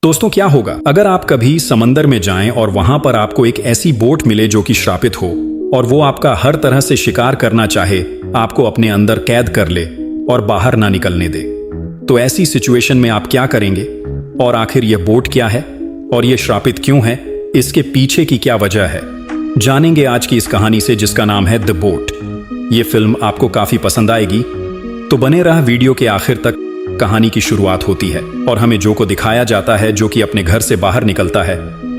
दोस्तों, क्या होगा अगर आप कभी समंदर में जाएं और वहां पर आपको एक ऐसी बोट मिले जो कि श्रापित हो और वो आपका हर तरह से शिकार करना चाहे, आपको अपने अंदर कैद कर ले और बाहर ना निकलने दे। तो ऐसी सिचुएशन में आप क्या करेंगे? और आखिर यह बोट क्या है और यह श्रापित क्यों है? इसके पीछे की क्या वजह है, जानेंगे आज की इस कहानी से जिसका नाम है द बोट। ये फिल्म आपको काफी पसंद आएगी, तो बने रहा वीडियो के आखिर तक। कहानी की शुरुआत होती है और हमें जो को दिखाया जाता है जो कि अपने घर से बाहर निकलता है।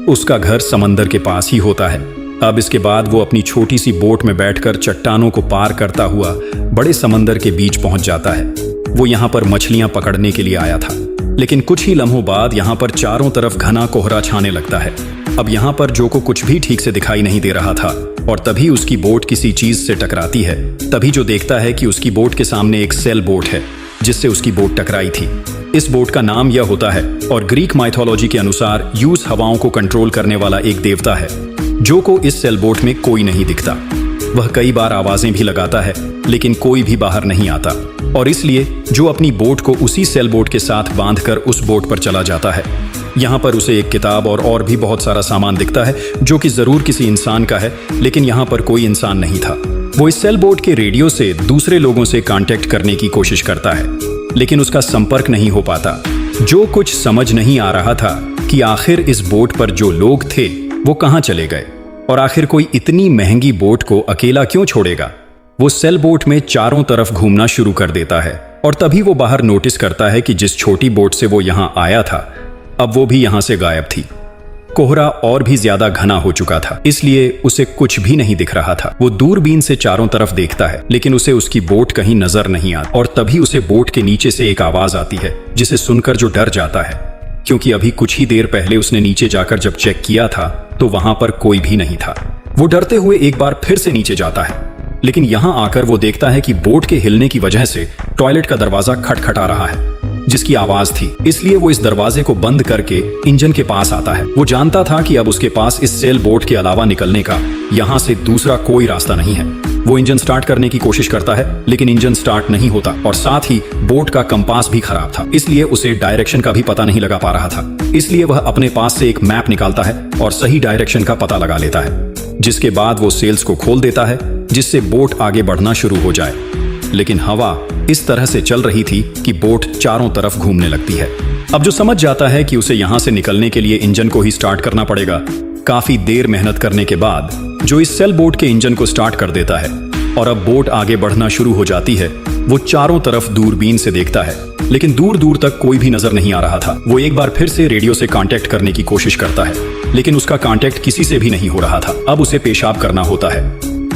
उसका घर समंदर के पास ही होता है। अब इसके बाद वो अपनी छोटी सी बोट में बैठकर चट्टानों को पार करता हुआ बड़े समंदर के बीच पहुंच जाता है। वो यहाँ पर मछलियां पकड़ने के लिए आया था, लेकिन कुछ ही लम्हों बाद यहाँ पर चारों तरफ घना कोहरा छाने लगता है। अब यहाँ पर जो को कुछ भी ठीक से दिखाई नहीं दे रहा था और तभी उसकी बोट किसी चीज से टकराती है। तभी जो देखता है कि उसकी बोट के सामने एक सेल बोट है जिससे उसकी बोट टकराई थी। इस बोट का नाम यह होता है और ग्रीक माइथोलॉजी के अनुसार यूज हवाओं को कंट्रोल करने वाला एक देवता है। जो को इस सेल बोट में कोई नहीं दिखता। वह कई बार आवाजें भी लगाता है लेकिन कोई भी बाहर नहीं आता और इसलिए जो अपनी बोट को उसी सेल बोट के साथ बांधकर उस बोट पर चला जाता है। यहाँ पर उसे एक किताब और भी बहुत सारा सामान दिखता है जो कि जरूर किसी इंसान का है, लेकिन यहाँ पर कोई इंसान नहीं था। वो इस सेल बोट के रेडियो से दूसरे लोगों से कांटेक्ट करने की कोशिश करता है, लेकिन उसका संपर्क नहीं हो पाता। जो कुछ समझ नहीं आ रहा था कि आखिर इस बोट पर जो लोग थे वो कहाँ चले गए और आखिर कोई इतनी महंगी बोट को अकेला क्यों छोड़ेगा। वो सेल बोट में चारों तरफ घूमना शुरू कर देता है और तभी वो बाहर नोटिस करता है कि जिस छोटी बोट से वो यहाँ आया था अब वो भी यहाँ से गायब थी। कोहरा और भी ज्यादा घना हो चुका था, इसलिए उसे कुछ भी नहीं दिख रहा था। वो दूरबीन से चारों तरफ देखता है लेकिन उसे उसकी बोट कहीं नजर नहीं आती और तभी उसे बोट के नीचे से एक आवाज आती है जिसे सुनकर जो डर जाता है, क्योंकि अभी कुछ ही देर पहले उसने नीचे जाकर जब चेक किया था तो वहां पर कोई भी नहीं था। वो डरते हुए एक बार फिर से नीचे जाता है, लेकिन यहां आकर वो देखता है कि बोट के हिलने की वजह से टॉयलेट का दरवाजा खटखटा रहा है जिसकी आवाज थी। इसलिए वो इस दरवाजे को बंद करके इंजन के पास आता है। वो जानता था कि अब उसके पास इस सेल बोट के अलावा निकलने का यहाँ से दूसरा कोई रास्ता नहीं है। वो इंजन स्टार्ट करने की कोशिश करता है लेकिन इंजन स्टार्ट नहीं होता और साथ ही बोट का कंपास भी खराब था, इसलिए उसे डायरेक्शन का भी पता नहीं लगा पा रहा था। इसलिए वह अपने पास से एक मैप निकालता है और सही डायरेक्शन का पता लगा लेता है, जिसके बाद वो सेल्स को खोल देता है जिससे बोट आगे बढ़ना शुरू हो जाए। लेकिन हवा इस तरह से चल रही थी कि बोट चारों तरफ घूमने लगती है। अब जो समझ जाता है कि उसे यहाँ से निकलने के लिए इंजन को ही स्टार्ट करना पड़ेगा। काफी देर मेहनत करने के बाद जो इस सेल बोट के इंजन को स्टार्ट कर देता है और अब बोट आगे बढ़ना शुरू हो जाती है। वो चारों तरफ दूरबीन से देखता है लेकिन दूर दूर तक कोई भी नजर नहीं आ रहा था। वो एक बार फिर से रेडियो से कांटेक्ट करने की कोशिश करता है लेकिन उसका कांटेक्ट किसी से भी नहीं हो रहा था। अब उसे पेशाब करना होता है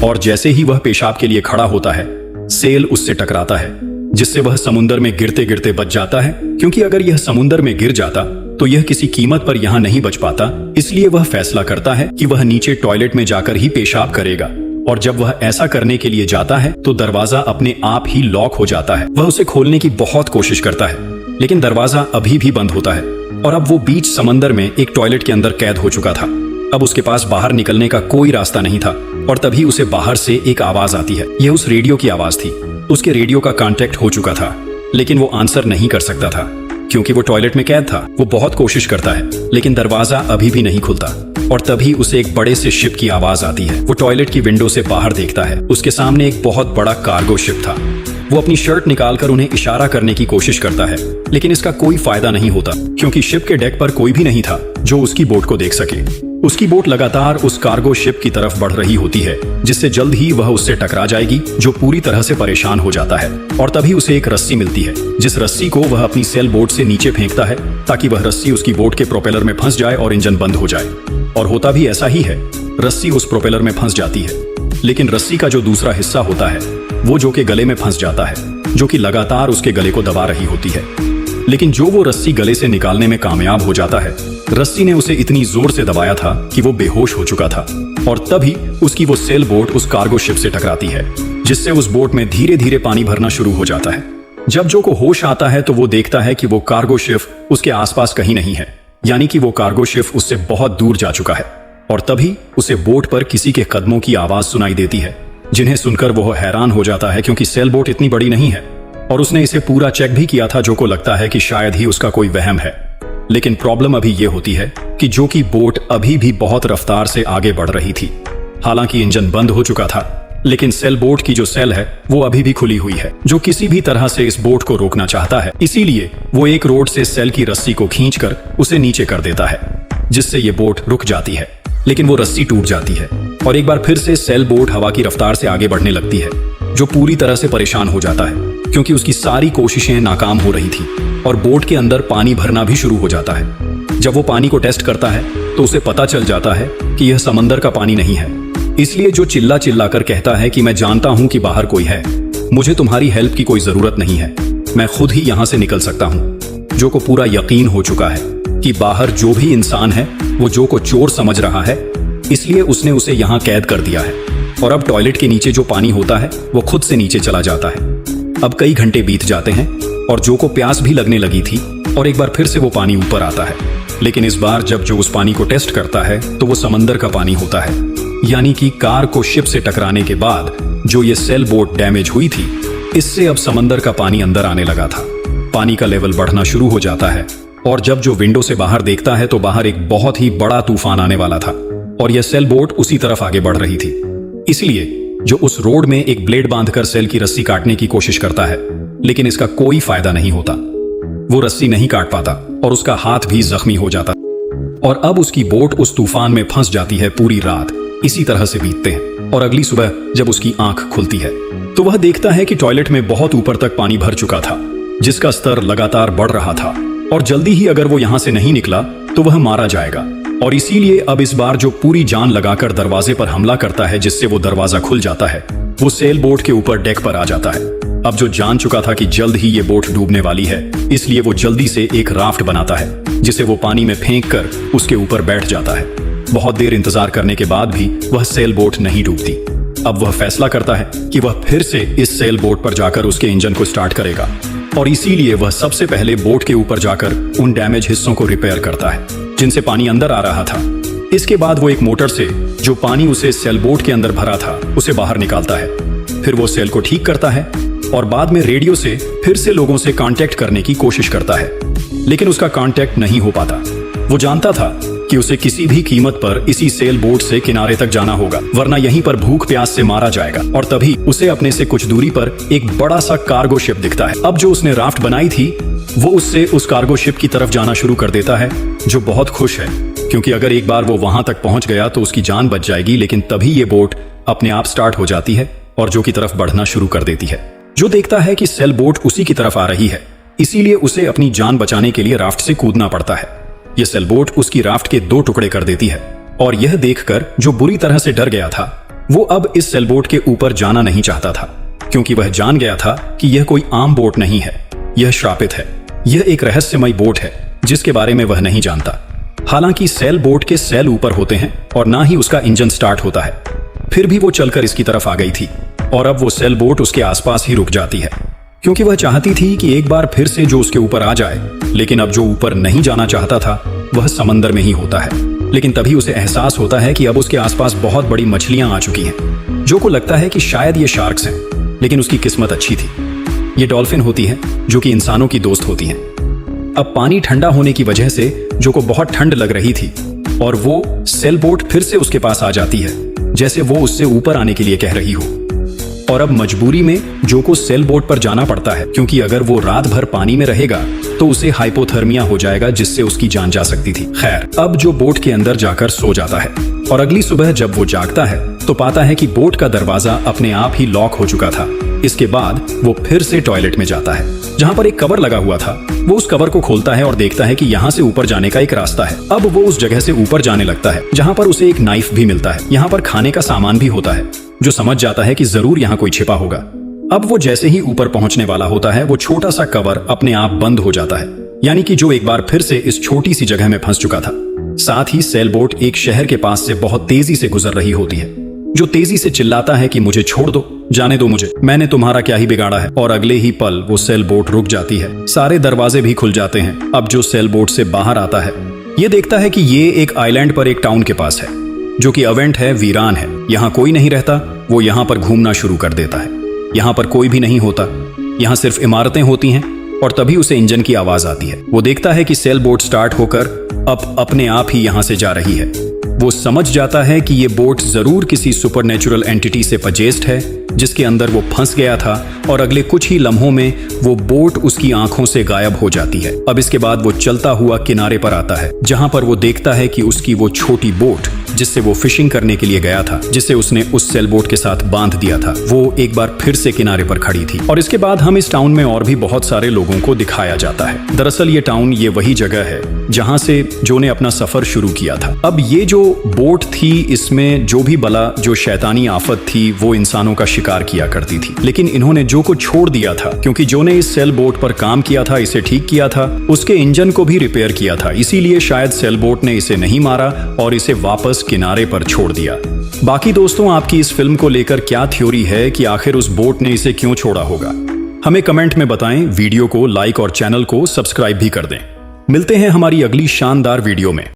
और जैसे ही वह पेशाब के लिए खड़ा होता है सेल उससे टकराता है जिससे वह समुंदर में गिरते गिरते बच जाता है, क्योंकि अगर यह समुंदर में गिर जाता तो यह किसी कीमत पर यहाँ नहीं बच पाता। इसलिए वह फैसला करता है कि वह नीचे टॉयलेट में जाकर ही पेशाब करेगा और जब वह ऐसा करने के लिए जाता है तो दरवाजा अपने आप ही लॉक हो जाता है। वह उसे खोलने की बहुत कोशिश करता है लेकिन दरवाजा अभी भी बंद होता है और अब वो बीच समंदर में एक टॉयलेट के अंदर कैद हो चुका था। अब उसके पास बाहर निकलने का कोई रास्ता नहीं था और तभी उसे बाहर से एक आवाज आती है। यह उस रेडियो की आवाज थी। उसके रेडियो का कांटेक्ट हो चुका था लेकिन वो आंसर नहीं कर सकता था क्योंकि वो टॉयलेट में कैद था। वो बहुत कोशिश करता है लेकिन दरवाजा अभी भी नहीं खुलता और तभी उसे एक बड़े से शिप की आवाज आती है। वो टॉयलेट की विंडो से बाहर देखता है। उसके सामने एक बहुत बड़ा कार्गो शिप था। वो अपनी शर्ट निकालकर उन्हें इशारा करने की कोशिश करता है लेकिन इसका कोई फायदा नहीं होता क्योंकि शिप के डेक पर कोई भी नहीं था जो उसकी बोट को देख सके। उसकी बोट लगातार उस कार्गो शिप की तरफ बढ़ रही होती है जिससे जल्द ही वह उससे टकरा जाएगी, जो पूरी तरह से परेशान हो जाता है। और तभी उसे एक रस्सी मिलती है जिस रस्सी को वह अपनी सेल बोट से नीचे फेंकता है ताकि वह रस्सी उसकी बोट के प्रोपेलर में फंस जाए और इंजन बंद हो जाए। और होता भी ऐसा ही है। रस्सी उस प्रोपेलर में फंस जाती है लेकिन रस्सी का जो दूसरा हिस्सा होता है वो जो के गले में फंस जाता है, जो कि लगातार उसके गले को दबा रही होती है। लेकिन जो वो रस्सी गले से निकालने में कामयाब हो जाता है, रस्सी ने उसे इतनी जोर से दबाया था कि वो बेहोश हो चुका था और तभी उसकी वो सेल बोट उस कार्गो शिप से टकराती है जिससे उस बोट में धीरे धीरे पानी भरना शुरू हो जाता है। जब जो को होश आता है तो वो देखता है कि वो कार्गो शिप उसके आसपास कहीं नहीं है, यानी कि वो कार्गो शिप उससे बहुत दूर जा चुका है। और तभी उसे बोट पर किसी के कदमों की आवाज सुनाई देती है जिन्हें सुनकर वो हैरान हो जाता है क्योंकि सेल बोट इतनी बड़ी नहीं है और उसने इसे पूरा चेक भी किया था। जो को लगता है कि शायद ही उसका कोई वहम है लेकिन प्रॉब्लम अभी ये होती है कि जो कि बोट अभी भी बहुत रफ्तार से आगे बढ़ रही थी। हालांकि इंजन बंद हो चुका था, लेकिन सेल बोट की जो सेल है वो अभी भी खुली हुई है, जो किसी भी तरह से इस बोट को रोकना चाहता है। इसीलिए वो एक रोड से सेल की रस्सी को खींचकर उसे नीचे कर देता है, जिससे ये बोट रुक जाती है। लेकिन वो रस्सी टूट जाती है और एक बार फिर से सेल बोट हवा की रफ्तार से आगे बढ़ने लगती है, जो पूरी तरह से परेशान हो जाता है क्योंकि उसकी सारी कोशिशें नाकाम हो रही थी और बोट के अंदर पानी भरना भी शुरू हो जाता है। जब वो पानी को टेस्ट करता है तो उसे पता चल जाता है कि यह समंदर का पानी नहीं है। इसलिए जो चिल्ला चिल्ला कर कहता है कि मैं जानता हूं कि बाहर कोई है, मुझे तुम्हारी हेल्प की कोई जरूरत नहीं है, मैं खुद ही यहां से निकल सकता हूं। जो को पूरा यकीन हो चुका है कि बाहर जो भी इंसान है वो जो को चोर समझ रहा है, इसलिए उसने उसे यहां कैद कर दिया है। और अब टॉयलेट के नीचे जो पानी होता है वो खुद से नीचे चला जाता है। अब कई घंटे बीत जाते हैं और जो को प्यास भी लगने लगी थी और एक बार फिर से वो पानी ऊपर आता है। लेकिन इस बार जब जो उस पानी को टेस्ट करता है तो वो समंदर का पानी होता है, यानी कि कार को शिप से टकराने के बाद जो ये सेल बोट डैमेज हुई थी, इससे अब समंदर का पानी अंदर आने लगा था। पानी का लेवल बढ़ना शुरू हो जाता है और जब जो विंडो से बाहर देखता है तो बाहर एक बहुत ही बड़ा तूफान आने वाला था और यह सेल बोट उसी तरफ आगे बढ़ रही थी। इसलिए जो उस रोड में एक ब्लेड बांधकर सेल की रस्सी काटने की कोशिश करता है, लेकिन इसका कोई फायदा नहीं होता। वो रस्सी नहीं काट पाता और उसका हाथ भी जख्मी हो जाता और अब उसकी बोट उस तूफान में फंस जाती है। पूरी रात इसी तरह से बीतते हैं और अगली सुबह जब उसकी आंख खुलती है तो वह देखता है कि टॉयलेट में बहुत ऊपर तक पानी भर चुका था, जिसका स्तर लगातार बढ़ रहा था और जल्दी ही अगर वो यहां से नहीं निकला तो वह मारा जाएगा। और इसीलिए अब इस बार जो पूरी जान लगाकर दरवाजे पर हमला करता है, जिससे वो दरवाजा खुल जाता है, वो सेल बोट के ऊपर डेक पर आ जाता है। अब जो जान चुका था कि जल्द ही ये बोट डूबने वाली है, इसलिए वो जल्दी से एक राफ्ट बनाता है, जिसे वो पानी में फेंक कर उसके ऊपर बैठ जाता है। बहुत देर इंतजार करने के बाद भी वह सेल बोट नहीं डूबती। अब वह फैसला करता है कि वह फिर से इस सेल बोट पर जाकर उसके इंजन को स्टार्ट करेगा और इसीलिए वह सबसे पहले बोट के ऊपर जाकर उन डैमेज हिस्सों को रिपेयर करता है जिनसे पानी अंदर आ रहा था। इसके बाद वो एक मोटर से जो पानी उसे सेल बोट के अंदर भरा था उसे बाहर निकालता है। फिर वो सेल को ठीक करता है और बाद में रेडियो से फिर से लोगों से कांटेक्ट करने की कोशिश करता है, लेकिन उसका कांटेक्ट नहीं हो पाता। वो जानता था कि उसे किसी भी कीमत पर इसी सेल बोट से किनारे तक जाना होगा, वरना यहीं पर भूख प्यास से मारा जाएगा। और तभी उसे अपने से कुछ दूरी पर एक बड़ा सा कार्गो शिप दिखता है। अब जो उसने राफ्ट बनाई थी वो उससे उस कार्गो शिप की तरफ जाना शुरू कर देता है, जो बहुत खुश है क्योंकि अगर एक बार वो वहां तक पहुंच गया तो उसकी जान बच जाएगी। लेकिन तभी ये बोट अपने आप स्टार्ट हो जाती है और जो की तरफ बढ़ना शुरू कर देती है। जो देखता है कि सेल बोट उसी की तरफ आ रही है, इसीलिए उसे अपनी जान बचाने के लिए राफ्ट से कूदना पड़ता है। यह सेल बोट उसकी राफ्ट के 2 टुकड़े कर देती है और यह देखकर जो बुरी तरह से डर गया था वो अब इस सेल बोट के ऊपर जाना नहीं चाहता था, क्योंकि वह जान गया था कि यह कोई आम बोट नहीं है, यह श्रापित है। यह एक रहस्यमय बोट है जिसके बारे में वह नहीं जानता। हालांकि सेल बोट के सेल ऊपर होते हैं और ना ही उसका इंजन स्टार्ट होता है, फिर भी वो चलकर इसकी तरफ आ गई थी और अब वो सेल बोट उसके आसपास ही रुक जाती है, क्योंकि वह चाहती थी कि एक बार फिर से जो उसके ऊपर आ जाए। लेकिन अब जो ऊपर नहीं जाना चाहता था वह समंदर में ही होता है। लेकिन तभी उसे एहसास होता है कि अब उसके आसपास बहुत बड़ी मछलियां आ चुकी हैं। जो को लगता है कि शायद ये शार्क्स हैं, लेकिन उसकी किस्मत अच्छी थी। ये डॉल्फिन होती हैं जो कि इंसानों की दोस्त होती हैं। अब पानी ठंडा होने की वजह से जो को बहुत ठंड लग रही थी और वो सेल बोट फिर से उसके पास आ जाती है, जैसे वो उससे ऊपर आने के लिए कह रही हो। और अब मजबूरी में जो को सेल बोट पर जाना पड़ता है, क्योंकि अगर वो रात भर पानी में रहेगा तो उसे हाइपोथर्मिया हो जाएगा, जिससे उसकी जान जा सकती थी। खैर, अब जो बोट के अंदर जाकर सो जाता है और अगली सुबह जब वो जागता है तो पाता है कि बोट का दरवाजा अपने आप ही लॉक हो चुका था। इसके बाद वो फिर से टॉयलेट में जाता है, जहां पर एक कवर लगा हुआ था। वो उस कवर को खोलता है और देखता है कि यहाँ से ऊपर जाने का एक रास्ता है। अब वो उस जगह से ऊपर जाने लगता है, जहां पर उसे एक नाइफ भी मिलता है। यहाँ पर खाने का सामान भी होता है, जो समझ जाता है कि जरूर यहाँ कोई छिपा होगा। अब वो जैसे ही ऊपर पहुंचने वाला होता है, वो छोटा सा कवर अपने आप बंद हो जाता है, यानी कि जो एक बार फिर से इस छोटी सी जगह में फंस चुका था। साथ ही सेल बोट एक शहर के पास से बहुत तेजी से गुजर रही होती है, जो तेजी से चिल्लाता है कि मुझे छोड़ दो, जाने दो मुझे, मैंने तुम्हारा क्या ही बिगाड़ा है। और अगले ही पल वो सेल बोट रुक जाती है। सारे दरवाजे भी खुल जाते हैं। अब जो सेल बोट से बाहर आता है, ये देखता है कि ये एक आइलैंड पर एक टाउन के पास है, जो कि अवेंट है, वीरान है, यहाँ कोई नहीं रहता। वो यहाँ पर घूमना शुरू कर देता है। यहाँ पर कोई भी नहीं होता, यहाँ सिर्फ इमारतें होती हैं और तभी उसे इंजन की आवाज आती है। वो देखता है कि सेल बोट स्टार्ट होकर अब अपने आप ही यहां से जा रही है। वो समझ जाता है कि ये बोट जरूर किसी सुपरनेचुरल एंटिटी से पजेस्ड है जिसके अंदर वो फंस गया था, और अगले कुछ ही लम्हों में वो बोट उसकी आंखों से गायब हो जाती है। अब इसके बाद वो चलता हुआ किनारे पर आता है, जहां पर वो देखता है कि उसकी वो छोटी बोट जिससे वो फिशिंग करने के लिए गया था, जिसे उसने उस सेल बोट के साथ बांध दिया था, वो एक बार फिर से किनारे पर खड़ी थी। और इसके बाद हम इस टाउन में और भी बहुत सारे लोगों को दिखाया जाता है। दरअसल ये टाउन ये वही जगह है जहां से जो ने अपना सफर शुरू किया था। अब ये जो बोट थी, इसमें जो भी बला, जो शैतानी आफत थी, वो इंसानों का शिकार किया करती थी। लेकिन इन्होंने जो को छोड़ दिया था, क्योंकि जो ने इस सेल बोट पर काम किया था, इसे ठीक किया था, उसके इंजन को भी रिपेयर किया था। इसीलिए शायद सेल बोट ने इसे नहीं मारा और इसे वापस किनारे पर छोड़ दिया। बाकी दोस्तों, आपकी इस फिल्म को लेकर क्या थ्योरी है कि आखिर उस बोट ने इसे क्यों छोड़ा होगा? हमें कमेंट में बताएं। वीडियो को लाइक और चैनल को सब्सक्राइब भी कर दें। मिलते हैं हमारी अगली शानदार वीडियो में।